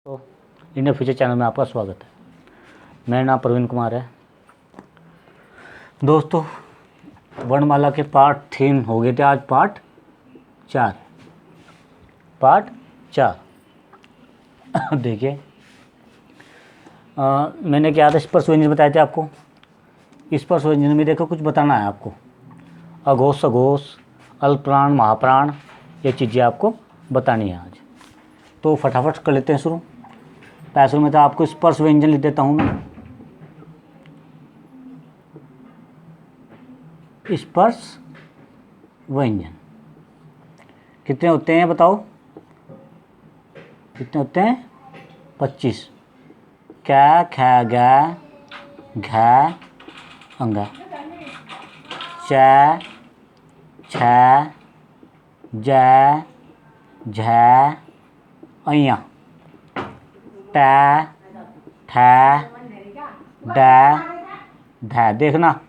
तो Indian future channel में आपका स्वागत है। मेरा नाम प्रवीण कुमार है। दोस्तों, वर्णमाला के पार्ट 3 हो गए थे, आज पार्ट 4 देखिए, मैंने क्या था, स्पर्श व्यंजन बताए थे आपको। स्पर्श व्यंजन में देखो कुछ बताना है आपको, अघोष सघोष अल्पप्राण महाप्राण, ये चीज़ें आपको बतानी है आज। तो फटाफट कर लेते हैं शुरू। पैसों में तो आपको स्पर्श व्यंजन लिख देता हूँ मैं। स्पर्श व्यंजन कितने होते हैं बताओ, कितने होते हैं? 25। कै ख ग घ अंग च छ ज झ अइया ट ठ ड ध। देखना,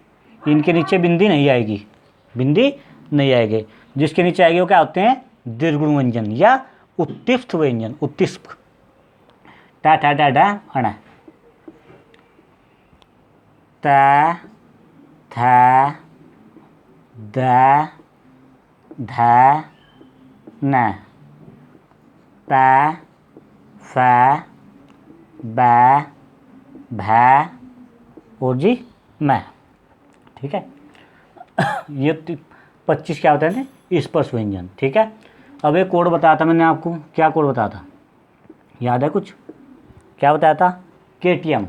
इनके नीचे बिंदी नहीं आएगी, बिंदी नहीं आएगी। जिसके नीचे आएगी वो क्या होते हैं? दीर्घ व्यंजन या उत्तिष्ठ व्यंजन। उत्तिष्ठ ट ठ ड ढ अण त थ द ध न प फ ब भ और जी मैं। ठीक है, ये 25 क्या होता है? स्पर्श व्यंजन। ठीक है, अब एक कोड बताया था मैंने आपको। क्या कोड बताया था, याद है कुछ? क्या बताया था? केटीएम।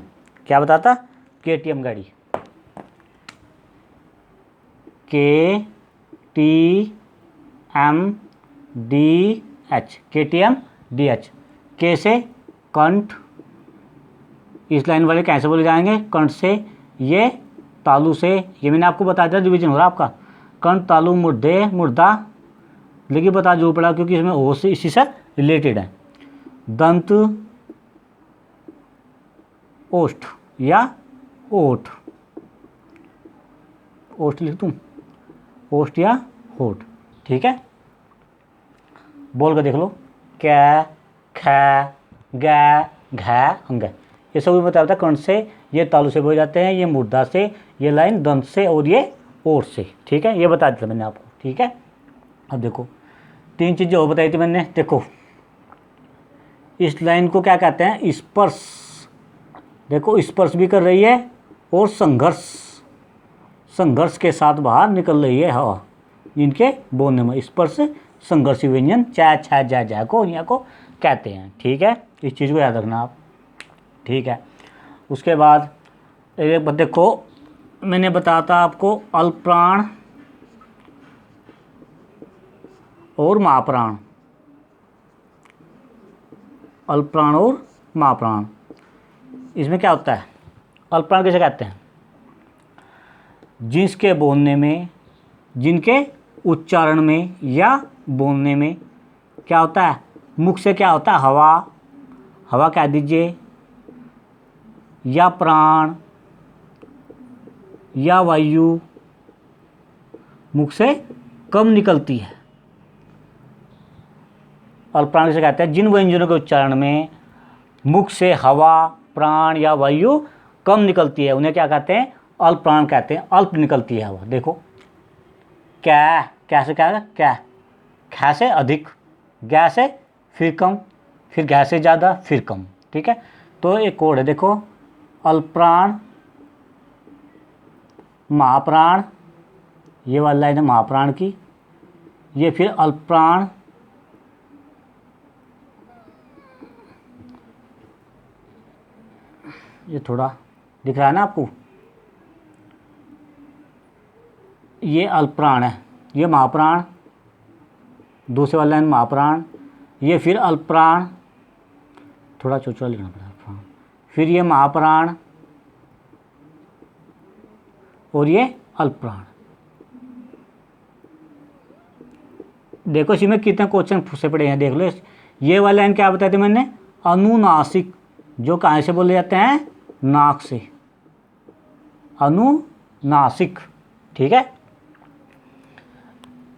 क्या बताया था? केटीएम गाड़ी। KTMDH, KTMDH। के से कंठ, इस लाइन वाले कैसे बोले जाएंगे? कंठ से, ये तालु से, ये मैंने आपको बताया था, डिवीजन हो रहा आपका। कंठ तालु मुर्दे मुर्दा, लेकिन बता जो पड़ा क्योंकि इसमें ओ से इसी से रिलेटेड है। दंत ओष्ठ या ओठ, ओष्ठ लिख दूं, ओष्ठ या होठ। ठीक है, बोल कर देख लो। कै ख ग घ अंग, ये सब बताया था। कंठ से, ये तालु से बोले जाते हैं, ये मुर्दा से, ये लाइन दंत से और ये ओठ से। ठीक है, ये बता दिया मैंने आपको। ठीक है, अब देखो 3 चीज़ें और बताई थी मैंने। देखो, इस लाइन को क्या कहते हैं? स्पर्श। देखो, स्पर्श भी कर रही है और संघर्ष, संघर्ष के साथ बाहर निकल रही है हवा। इनके बोलने में स्पर्श संघर्षी व्यंजन चा छा जा जा को यहाँ को कहते हैं। ठीक है, इस चीज़ को याद रखना आप। ठीक है, उसके बाद एक देखो, मैंने बताया था आपको अल्पप्राण और महाप्राण। अल्पप्राण और महाप्राण, इसमें क्या होता है? अल्पप्राण किसे कहते हैं? जिसके बोलने में, जिनके उच्चारण में या बोलने में क्या होता है? मुख से क्या होता है? हवा, हवा कह दीजिए, या प्राण या वायु मुख से कम निकलती है। अल्पप्राण किसे कहते हैं? जिन व्यंजनों के उच्चारण में मुख से हवा, प्राण या वायु कम निकलती है, उन्हें क्या कहते हैं? अल्पप्राण कहते हैं। अल्प निकलती है हवा। देखो, क्या, कैसे क्या है? क्या, ख से अधिक, ग से फिर कम, फिर घ से ज़्यादा, फिर कम। ठीक है, तो एक कोड है। देखो, अल्पप्राण महाप्राण, ये वाला लाइन है महाप्राण की, ये फिर अल्पप्राण, ये थोड़ा दिख रहा है ना आपको, ये अल्पप्राण है, ये महाप्राण, दूसरे वाला लाइन महाप्राण, ये फिर अल्पप्राण, थोड़ा चोचला लिखना पड़ा, फिर ये महाप्राण और ये अल्पप्राण। देखो इसमें कितने क्वेश्चन फंसे पड़े हैं, देख लो। ये वाला लाइन क्या बताया था मैंने? अनुनासिक, जो कहाँ से बोले जाते हैं? नाक से, अनुनासिक। ठीक है,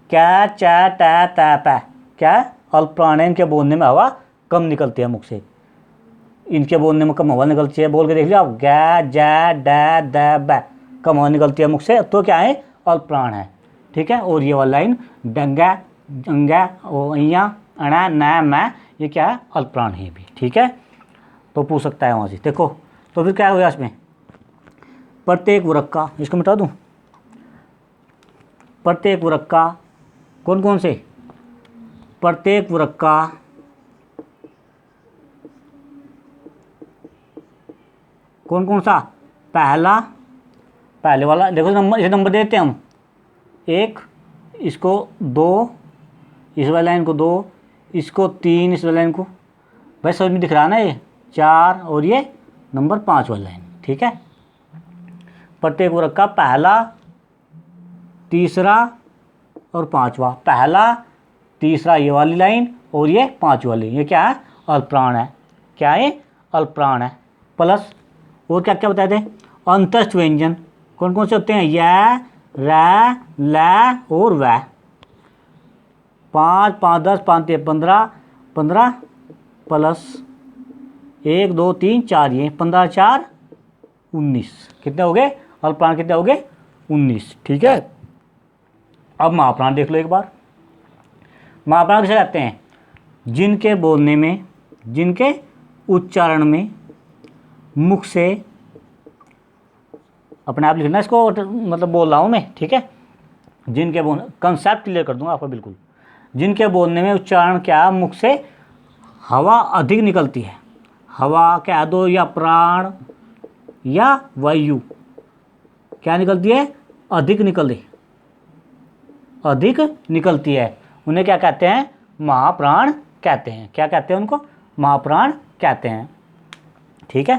क्या च ट त प, क्या? अल्पप्राण के बोलने में हवा कम निकलती है मुख से। इनके बोलने में कम हवा निकलती है, बोल के देख लिया आप, ग जै डै दै बै, कम हवा निकलती है मुख से, तो क्या है, अल्पप्राण है। ठीक है, और ये वाला लाइन डंगा जंगा अइया अणा न मैं, ये क्या है, अल्पप्राण है भी। ठीक है, तो पूछ सकता है वहाँ से। देखो तो फिर क्या होगा इसमें, प्रत्येक वर्ग का, इसको मिटा दूँ, प्रत्येक वर्ग का कौन कौन से, प्रत्येक वर्ग का कौन कौन सा, पहला, पहले वाला, देखो नंबर, इसे नंबर देते हैं हम, 1, इसको 2, इस वाली लाइन को 2, इसको 3, इस वाली लाइन को, भाई समझ में दिख रहा है ना, ये 4 और ये नंबर 5 वाली लाइन। ठीक है, प्रत्येक वर्ग का पहला, तीसरा और पांचवा, पहला तीसरा ये वाली लाइन और ये 5 वाली, ये क्या है, अल्पप्राण है। क्या है, अल्पप्राण है। प्लस और क्या क्या बताए थे, अंतस्थ व्यंजन कौन कौन से होते हैं, य रै लै और वै, 5 5 10 5 3 15 15 प्लस 1 2 3 4, ये 15 4 19, कितने हो गए, अल्पप्राण कितने हो गए, 19। ठीक है, अब महाप्राण देख लो एक बार। महाप्राण किसे कहते हैं, जिनके बोलने में, जिनके उच्चारण में मुख से, अपने आप लिखना इसको, मतलब बोल रहा हूँ मैं। ठीक है, जिनके बोलने, कंसेप्ट क्लियर कर दूंगा आपको बिल्कुल। जिनके बोलने में उच्चारण क्या, मुख से हवा अधिक निकलती है, हवा कह दो या प्राण या वायु, क्या निकलती है, अधिक अधिक निकलती है, उन्हें क्या कहते हैं, महाप्राण कहते हैं। क्या कहते हैं उनको, महाप्राण कहते हैं। ठीक है,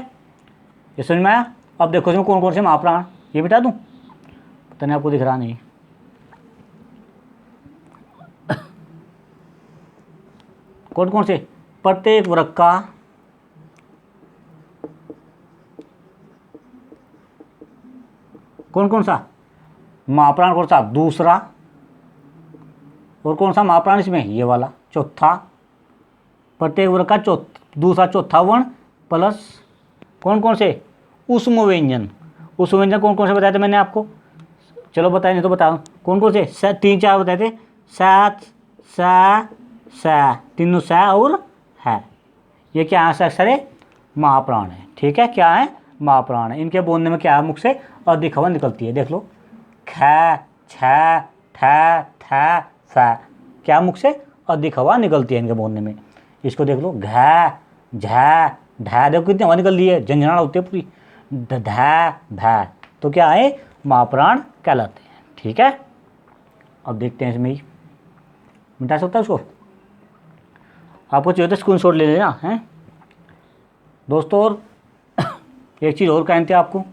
ये समझ में आया। अब देखो इसमें कौन कौन से महाप्राण, ये मिटा दूं, पता नहीं आपको दिख रहा नहीं, कौन कौन से, प्रत्येक वर्ग का कौन कौन सा महाप्राण, कौन सा, दूसरा, और कौन सा महाप्राण इसमें, ये वाला चौथा, प्रत्येक वर्ग का दूसरा चौथा वर्ण, प्लस कौन कौन से, उष्म व्यंजन। उष्म व्यंजन कौन कौन से बताए थे मैंने आपको, चलो बताए नहीं तो बताओ, कौन कौन से, 3 4 बताए थे, सात स तीनों स और है, ये क्या है, अक्षर है, महाप्राण है। ठीक है, क्या है, महाप्राण है। इनके बोलने में क्या है, मुख से अधिक हवा निकलती है। देख लो, ख छ ठ थ फ, क्या मुख से अधिक हवा निकलती है इनके बोलने में। इसको देख लो, घ झ ढ, देखो कितनी हवा निकल रही है, झंझनाहट होती है पूरी, ध भ, तो क्या है, महाप्राण कहलाते हैं। ठीक है, अब देखते हैं इसमें ही, मिटा सकता है उसको, आपको चाहिए तो स्क्रीनशॉट ले लेना है दोस्तों। और एक चीज़ और कहते हैं आपको,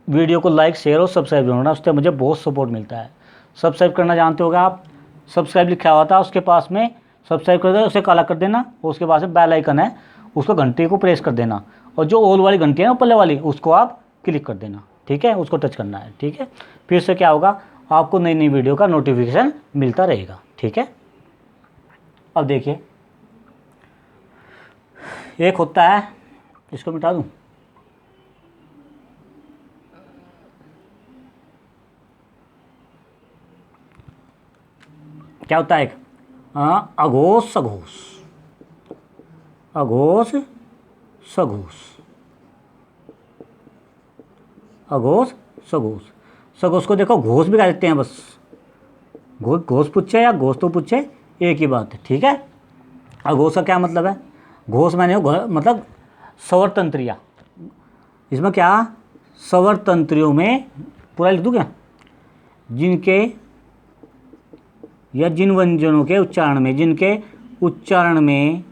वीडियो को लाइक शेयर और सब्सक्राइब जरूर करना, उससे मुझे बहुत सपोर्ट मिलता है। सब्सक्राइब करना जानते होगा आप, सब्सक्राइब लिखा हुआ था उसके पास में, सब्सक्राइब करके उसे काला कर देना, और उसके पास में बेल आइकन है, उसको घंटे को प्रेस कर देना, और जो ऑल वाली घंटी है ना ऊपर वाली, उसको आप क्लिक कर देना। ठीक है, उसको टच करना है। ठीक है, फिर से क्या होगा, आपको नई नई वीडियो का नोटिफिकेशन मिलता रहेगा। ठीक है, अब देखिए, एक होता है, इसको मिटा दूं, क्या होता है, एक अघोष सघोष, अघोष सघोष, अघोष सघोष। सघोष को देखो घोष भी कह देते हैं, बस घोष पूछे या घोष तो पूछे, एक ही बात है। ठीक है, अघोष का क्या मतलब है, घोष मैंने मतलब स्वर तंत्रिया, इसमें क्या, स्वर तंत्रियों में, पूरा लिख दूँ क्या, जिनके या जिन व्यंजनों के उच्चारण में, जिनके उच्चारण में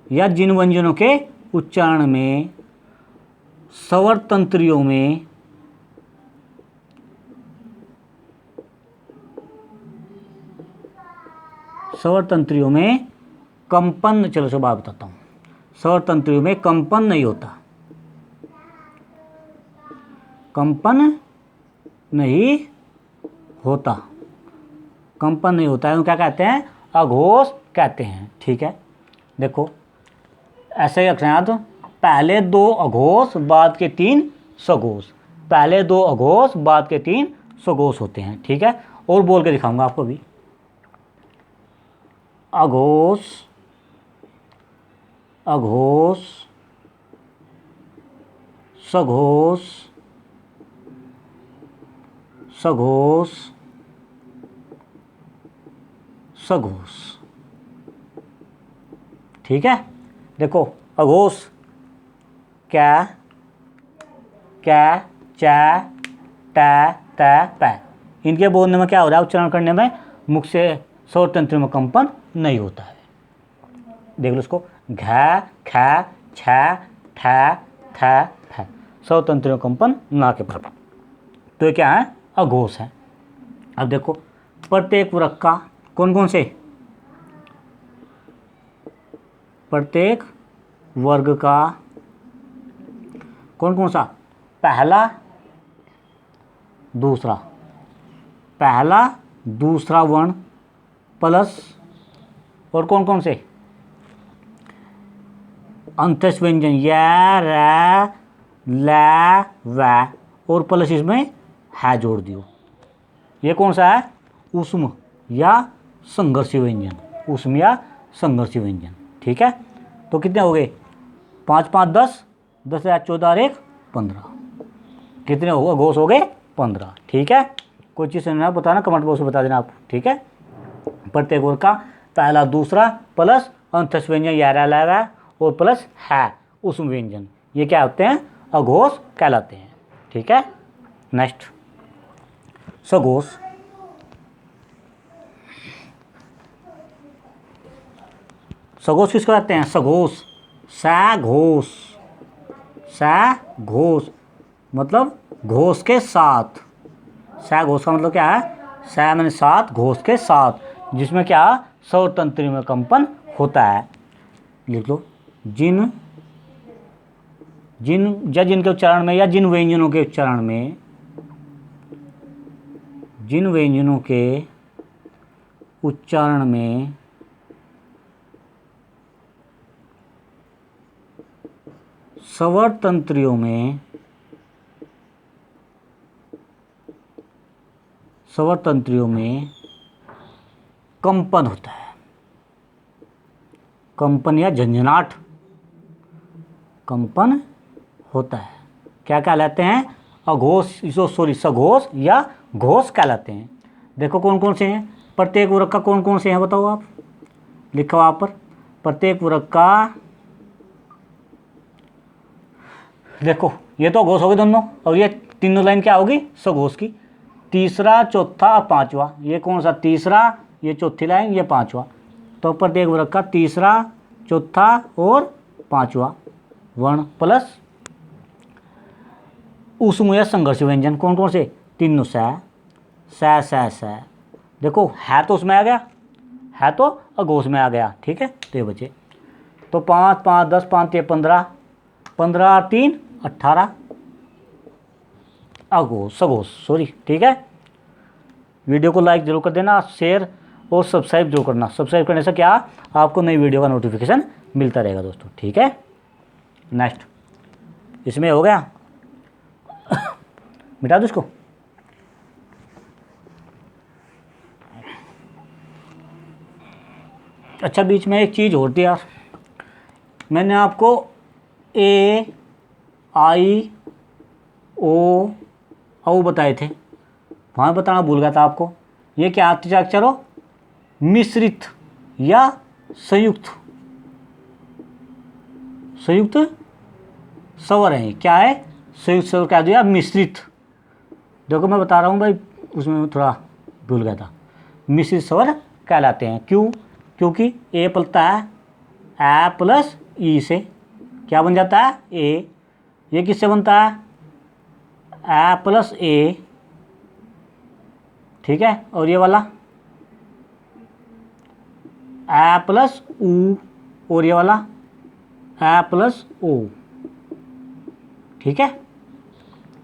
या जिन व्यंजनों के उच्चारण में स्वर तंत्रियों में स्वर तंत्रियों में कंपन, चलो से बात बताता हूँ, स्वर तंत्रियों में कंपन नहीं होता, कंपन नहीं होता, कंपन नहीं होता है, क्या कहते हैं, अघोष कहते हैं। ठीक है, देखो ऐसे ही रखना याद, पहले 2 अघोष बाद के 3 सघोष, पहले 2 अघोष बाद के 3 सघोष होते हैं। ठीक है, और बोल के दिखाऊंगा आपको भी। अघोष, अघोष, सघोष, सघोष, सघोष। ठीक है, देखो अघोष क्या, क्या, चा, टा, ता, पै, इनके बोलने में क्या हो रहा है, उच्चारण करने में मुख से स्वर तंत्र में कंपन नहीं होता है। देख लो इसको, घा, खा, छा, ठा, था, फै, स्वर तंत्र में कंपन ना के बराबर, तो ये क्या है, अघोष है। अब देखो प्रत्येक वर्ग का कौन कौन से, प्रत्येक वर्ग का कौन कौन सा, पहला दूसरा, पहला दूसरा वर्ण प्लस, और कौन कौन से, अंतस्थ व्यंजन या, रा, ला, वा, और प्लस इसमें है जोड़ दियो। ये कौन सा है, ऊष्म या संघर्षी व्यंजन, ऊष्म या संघर्षी व्यंजन। ठीक है, तो कितने हो गए, 5 5 10, 10 14 और 1 15, कितने हो अघोष हो गए, 15। ठीक है, कोई चीज़ समझना बताना, कमेंट बॉक्स में बता देना आप। ठीक है, प्रत्येक वर्ग का पहला दूसरा प्लस अंतस्थ व्यंजन या, ला, वा, और प्लस है ऊष्म व्यंजन, ये क्या होते हैं, अघोष कहलाते हैं। ठीक है, नेक्स्ट सघोष। सघोष किसको कहते हैं, सघोष, सघोष, सघोष मतलब घोष के साथ, सघोष का मतलब क्या है, स मैंने साथ, घोष के साथ, जिसमें क्या स्वर तंत्र में कंपन होता है। लिख लो, जिन जिन या जिनके उच्चारण में, या जिन व्यंजनों के उच्चारण में, जिन व्यंजनों के उच्चारण में स्वर तंत्रियों में, स्वर तंत्रियों में कंपन होता है, कंपन या झंझनाट, कंपन होता है, क्या कहलाते हैं, अघोष, सॉरी सघोष या घोष कहलाते हैं। देखो कौन कौन से हैं, प्रत्येक वर्ग का कौन कौन से हैं बताओ आप, लिखो आप पर, प्रत्येक वर्ग का, देखो ये तो घोष हो गए दोनों, और ये तीनों लाइन क्या होगी, सघोष की, तीसरा चौथा और पांचवा, ये कौन सा, तीसरा, ये चौथी लाइन, ये पांचवा, तो प्रत्येक वर्ग का तीसरा चौथा और पांचवा वर्ण प्लस ऊष्म या संघर्ष व्यंजन, कौन कौन से, तीनों, स, देखो है तो उसमें आ गया, है तो अघोष में आ गया। ठीक है, तो ये बचे, तो 5 5 10 5 3 15, 15 3 18 अघोष, सघोष, सॉरी। ठीक है, वीडियो को लाइक जरूर कर देना, शेयर और सब्सक्राइब जरूर करना, सब्सक्राइब करने से क्या आपको नई वीडियो का नोटिफिकेशन मिलता रहेगा दोस्तों। ठीक है, नेक्स्ट इसमें हो गया, मिटा दो इसको। अच्छा, बीच में एक चीज़ होती है यार, मैंने आपको ए, आई, ओ, औ बताए थे, वहाँ बताना भूल गया था आपको। ये क्या अक्षर हो, मिश्रित या संयुक्त, संयुक्त स्वर है, क्या है, संयुक्त स्वर कह दिया, मिश्रित। देखो मैं बता रहा हूँ भाई, उसमें थोड़ा भूल गया था, मिश्रित स्वर कहलाते हैं। क्यों, क्योंकि ए पलता है ए प्लस ई से, क्या बन जाता है, ए, ये किससे बनता है, ए प्लस ए। ठीक है, और ये वाला ए प्लस ऊ, और ये वाला ए प्लस ओ। ठीक है,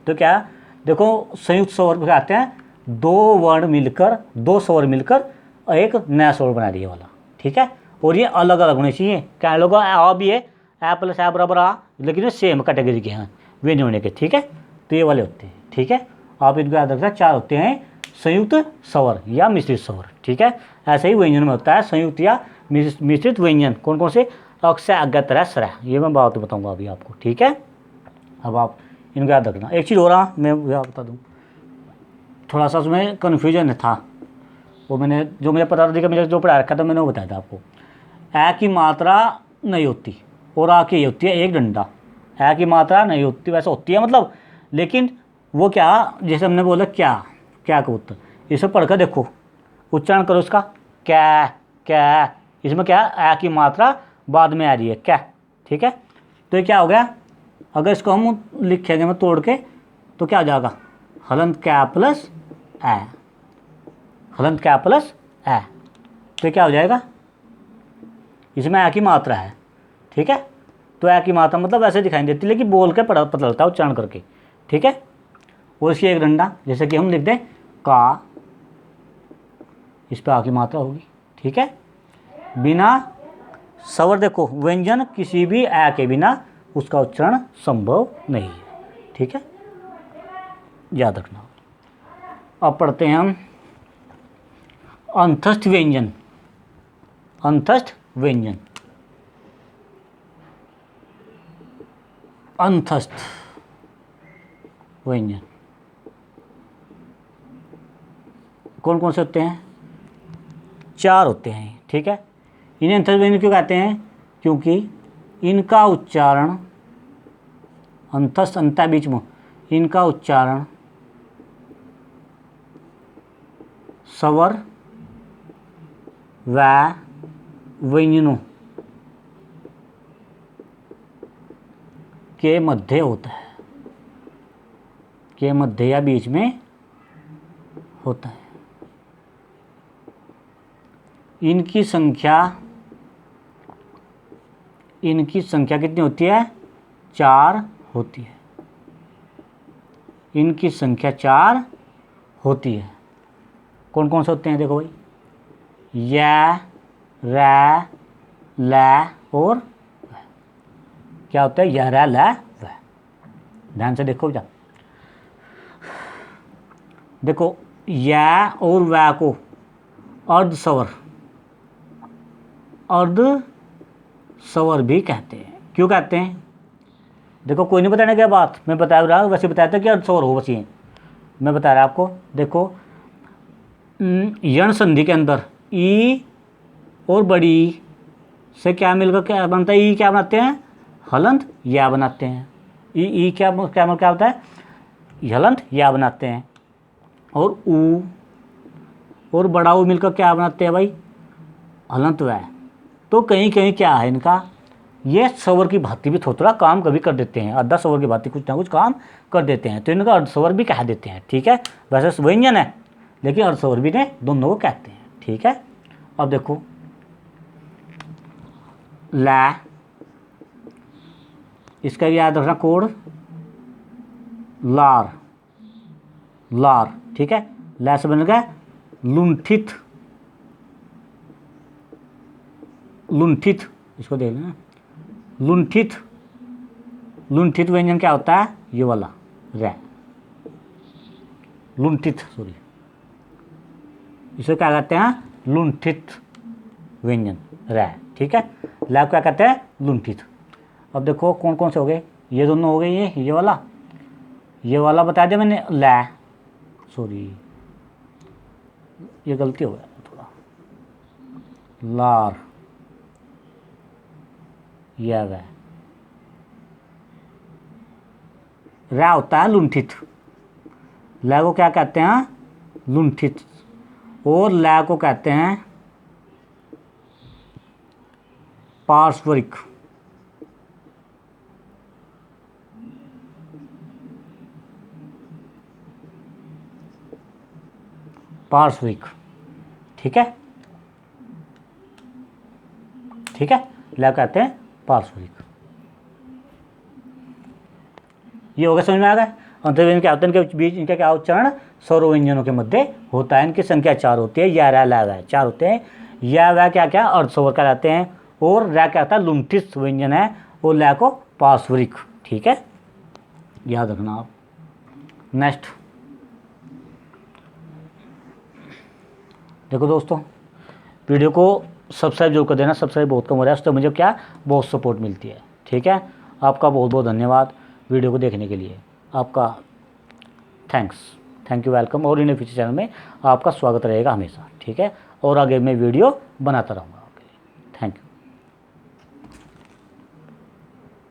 तो क्या, देखो संयुक्त स्वर कहते हैं, दो वर्ण मिलकर, दो स्वर मिलकर एक नया स्वर बना दिए वाला। ठीक है, और ये अलग अलग होने चाहिए, क्या लोग आ भी है, ए प्लस ए बराबर आ, लेकिन ये सेम कैटेगरी के हैं वे नहीं होने के, ठीक है। तो ये वाले होते हैं, ठीक है। आप इनको याद रखना, 4 होते हैं संयुक्त स्वर या मिश्रित स्वर, ठीक है। ऐसे ही व्यंजन में होता है संयुक्त या मिश्रित व्यंजन, कौन कौन से, अक्ष, अगत्र, स्र, ये मैं बात बताऊंगा अभी आपको, ठीक है। अब आप इनको याद रखना। एक चीज़ हो रहा मैं बता दूँ, थोड़ा सा उसमें कन्फ्यूजन था, वो मैंने जो मुझे पता था कि मुझे जो पढ़ा रखा था मैंने वो बताया था आपको। ए की मात्रा नहीं होती और आ की होती है एक डंडा। ए की मात्रा नहीं होती, वैसे होती है मतलब, लेकिन वो क्या, जैसे हमने बोला क्या, क्या कबूतर, इसे पढ़कर देखो, उच्चारण करो इसका, क्या क्या, इसमें क्या ए की मात्रा बाद में आ रही है क्या, ठीक है। तो ये क्या हो गया, अगर इसको हम लिखेंगे मैं तोड़ के तो क्या हो जाएगा, हलंत क्या प्लस ए, हलंत क्या प्लस ए, तो क्या हो जाएगा, इसमें ए की मात्रा है, ठीक है। तो ए की मात्रा मतलब ऐसे दिखाई देती है, लेकिन बोल के पता चलता है उच्चारण करके, ठीक है। और इसकी एक डंडा, जैसे कि हम लिख दें का, इस पर आ की मात्रा होगी, ठीक है। बिना स्वर, देखो व्यंजन किसी भी ए के बिना उसका उच्चारण संभव नहीं है, ठीक है, याद रखना। अब पढ़ते हैं हम अंतस्थ व्यंजन। अंतस्थ व्यंजन, अंतस्थ व्यंजन कौन कौन से होते हैं, 4 होते हैं, ठीक है। इन्हें अंतस्थ व्यंजन क्यों कहते हैं, क्योंकि इनका उच्चारण, अंतस्थ अंत बीच में, इनका उच्चारण स्वर व व्यंजनों के मध्य होता है, के मध्य या बीच में होता है। इनकी संख्या कितनी होती है, 4 होती है। इनकी संख्या 4 होती है। कौन कौन से होते हैं, देखो भाई, या, रै, लै और वै। क्या होता है, या, रै, लै, वै। ध्यान से देखो जा, देखो या और वै को अर्ध स्वर भी कहते हैं। क्यों कहते हैं, देखो कोई नहीं बताने क्या बात, मैं बता रहा हूँ, वैसे बताया था कि अर्ध स्वर हो, बस ये मैं बता रहा आपको। देखो यण संधि के अंदर ई और बड़ी ई से क्या मिलकर क्या बनता है, ई क्या बनाते हैं, हलंत या बनाते हैं। ई क्या क्या होता है, हलंत या बनाते हैं। और ऊ और बड़ा ऊ मिलकर क्या बनाते हैं भाई, हलंत वै। तो कहीं कहीं क्या है इनका, ये स्वर की भांति भी थोड़ा काम कभी कर देते हैं, आधा स्वर की भांति कुछ ना कुछ काम कर देते हैं, तो इनका अर्ध स्वर भी कह देते हैं, ठीक है। वैसे व्यंजन है लेकिन अर्ध स्वर भी ने दोनों को कहते हैं, ठीक है। अब देखो लै, इसका याद रखना कोड लार, लार, ठीक है। लै से बन गया लुंठित, लुंठित, इसको देख लेना, लुंठित। लुंठित व्यंजन क्या होता है, ये वाला रै, लुंठित, सॉरी, इसे क्या कहते हैं, लुंठित व्यंजन रै, ठीक है। लै क्या कहते हैं, लुंठित। अब देखो कौन कौन से हो गए, ये दोनों हो गए, ये वाला बता दिया मैंने, लै, सॉरी ये गलती हो गया थोड़ा, लार, यह वह, रै होता है लुंठित, लै को क्या कहते हैं, लुंठित, और लै को कहते हैं पार्श्वरिक। पार्श्विक, ठीक है, ठीक है। लै कहते हैं पार्श्विक। ये हो गया, समझ में आ गया। अंतर्व्यंजन क्या होता है, इनके बीच इनका क्या उच्चारण स्वर व्यंजनों के मध्य होता है। इनकी संख्या 4 होती है, या, रै, लै, वै 4 होते हैं। या, वै क्या क्या अर्ध स्वर कहलाते हैं, और रै क्या होता है लुंठित व्यंजन है, और लै को पार्श्विक, ठीक है, याद रखना आप। नेक्स्ट देखो दोस्तों, वीडियो को सब्सक्राइब जरूर कर देना, सब्सक्राइब बहुत कम हो रहा है, उससे मुझे क्या बहुत सपोर्ट मिलती है, ठीक है। आपका बहुत बहुत धन्यवाद वीडियो को देखने के लिए, आपका थैंक यू, वेलकम। और इन फ्यूचर चैनल में आपका स्वागत रहेगा हमेशा, ठीक है। और आगे मैं वीडियो बनाता रहूँगा आपके लिए। Thank you.